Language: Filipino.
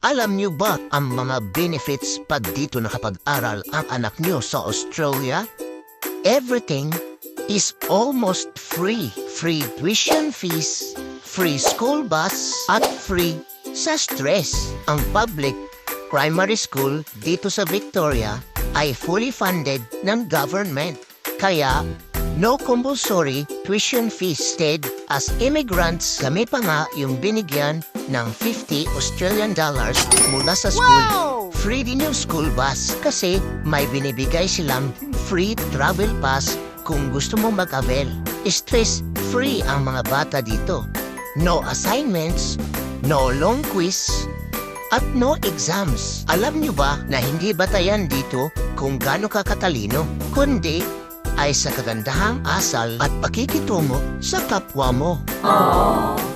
Alam niyo ba ang mga benefits pag dito nakapag-aral ang anak niyo sa Australia? Everything is almost free. Free tuition fees, free school bus, at free sa stress. Ang public primary school dito sa Victoria ay fully funded ng government. Kaya, no compulsory tuition fees. Instead, as immigrants, kami pa nga yung binigyan ng 50 Australian dollars mula sa school. Wow! Free din yung school bus kasi may binibigay silang free travel pass kung gusto mo mag-avail. Stress-free ang mga bata dito. No assignments, no long quiz, at no exams. Alam nyo ba na hindi batayan dito kung gaano ka katalino, kundi ay sa kagandahang asal at pakikitungo sa kapwa mo. Aww.